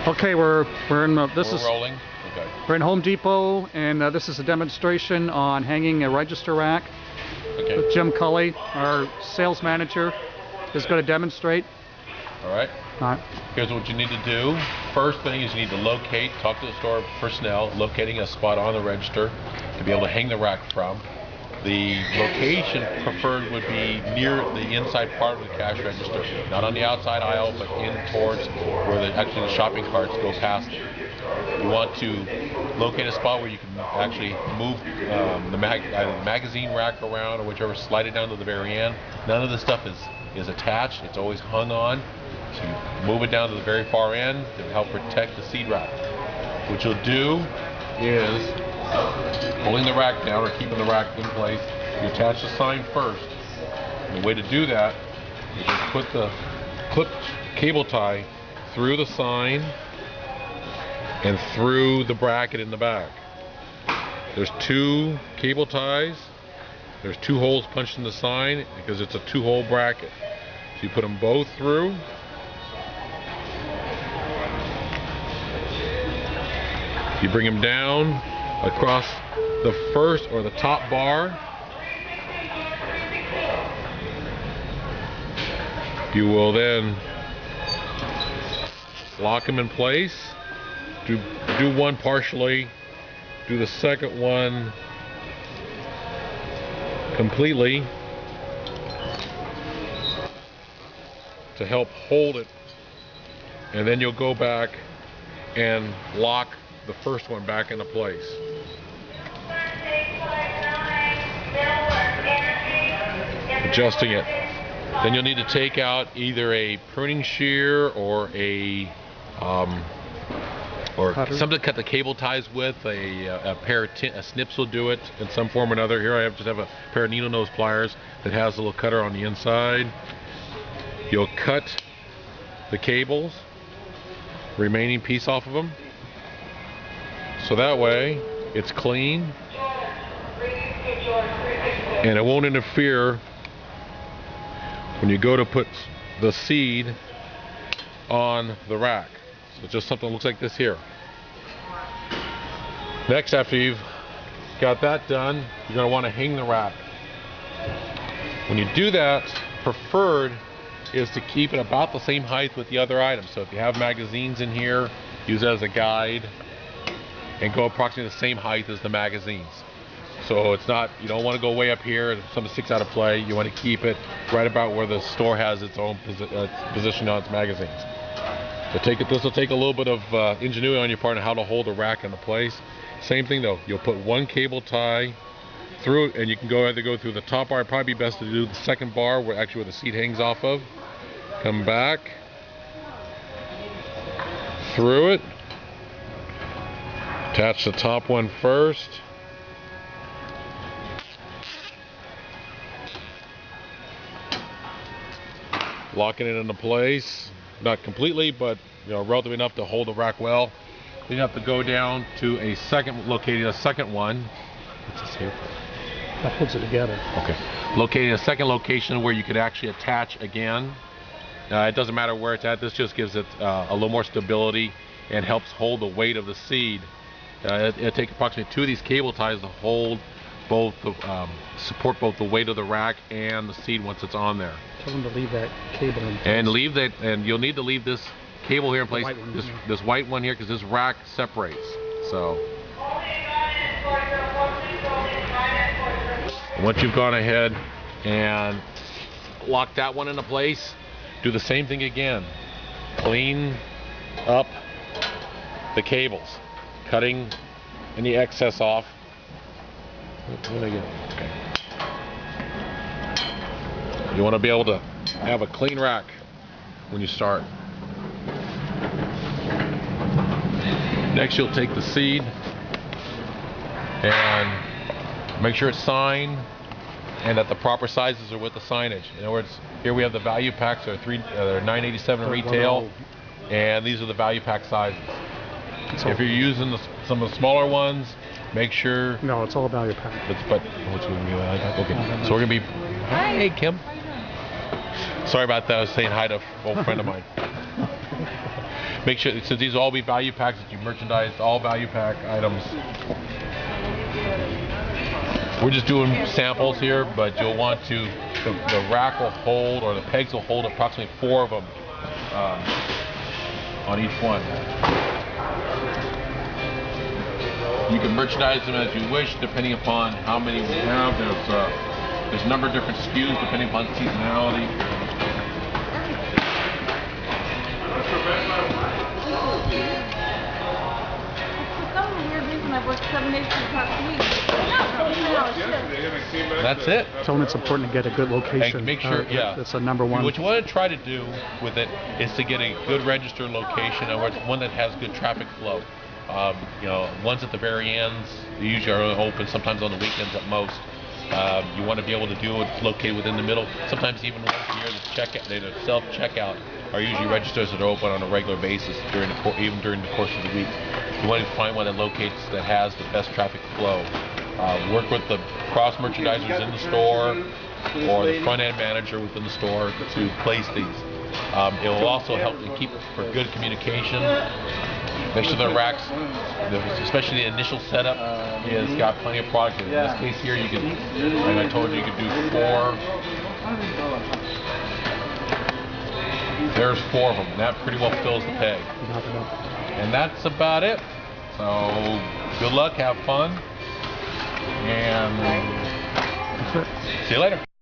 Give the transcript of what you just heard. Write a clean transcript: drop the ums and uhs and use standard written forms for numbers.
Okay, we're in We're rolling. Okay. we're in Home Depot, and this is a demonstration on hanging a register rack. Okay. Jim Cully, our sales manager, is going to demonstrate. All right. Here's what you need to do. First thing is you need to talk to the store personnel, locating a spot on the register to be able to hang the rack from. The location preferred would be near the inside part of the cash register, not on the outside aisle, but in towards where actually the shopping carts go past it. You want to locate a spot where you can actually move either the magazine rack around or whichever, slide it down to the very end. None of the stuff is attached, it's always hung on. So you move it down to the very far end to help protect the seed rack. What you'll do is, pulling the rack down or keeping the rack in place, you attach the sign first. And the way to do that is just put the clipped cable tie through the sign and through the bracket in the back. There's two cable ties. There's two holes punched in the sign because it's a two-hole bracket. So you put them both through. You bring them down across the first or the top bar. You will then lock them in place. Do one partially, do the second one completely to help hold it, and then you'll go back and lock the first one back into place. Adjusting it. Then you'll need to take out either a pruning shear or something to cut the cable ties with. A pair of snips will do it in some form or another. Here I just have a pair of needle nose pliers that has a little cutter on the inside. You'll cut the cables, remaining piece off of them, so that way it's clean and it won't interfere when you go to put the seed on the rack. So just something that looks like this here. Next, after you've got that done, you're going to want to hang the rack. When you do that, preferred is to keep it about the same height with the other items. So if you have magazines in here, use it as a guide and go approximately the same height as the magazines. So it's not, you don't want to go way up here and something sticks out of play. You want to keep it right about where the store has its own position on its magazines. So this will take a little bit of ingenuity on your part on how to hold the rack into place. Same thing though, you'll put one cable tie through it, and you can either go through the top bar. It'd probably be best to do the second bar where the seed hangs off of. Come back through it. Attach the top one first. Locking it into place, not completely, but relatively enough to hold the rack well. Then you have to go down to locating a second one. What's this here? That holds it together. Okay. Locating a second location where you could actually attach again. It doesn't matter where it's at. This just gives it a little more stability and helps hold the weight of the seed. It'll take approximately two of these cable ties to hold support both the weight of the rack and the seed once it's on there. Tell them to leave that cable in place. And you'll need to leave this cable here in place, this white one here, because this rack separates. So once you've gone ahead and locked that one into place, do the same thing again. Clean up the cables, cutting any excess off. Okay. You want to be able to have a clean rack when you start. Next, you'll take the seed and make sure it's signed and that the proper sizes are with the signage. In other words, here we have the value packs. They're $9.87 retail, and these are the value pack sizes. If you're using some of the smaller ones, make sure. No, it's all value pack. Okay, so we're gonna be. Hi, Kim. Sorry about that. I was saying hi to an old friend of mine. Make sure, since these will all be value packs that you merchandise, all value pack items. We're just doing samples here, but you'll want to, the rack will hold, or the pegs will hold approximately 4 of them on each one. You can merchandise them as you wish, depending upon how many we have. There's a number of different SKUs depending upon seasonality. I've worked 7 days for the past week. That's it. So it's important to get a good location. And make sure, yeah. That's a number one. What you want to try to do with it is to get a good register location, or one that has good traffic flow. Ones at the very ends, they usually are open, sometimes on the weekends at most. You want to be able to do it located within the middle. Sometimes even once a year, the self-checkout are usually registers that are open on a regular basis even during the course of the week. You want to find one that has the best traffic flow. Work with the cross merchandisers in the store or the front end manager within the store to place these. It will also help to keep for good communication. Make sure the racks, especially the initial setup, is got plenty of product. In this case here, you can, like I told you, you can do 4. There's 4 of them. That pretty well fills the peg. And that's about it. So good luck, have fun, and see you later.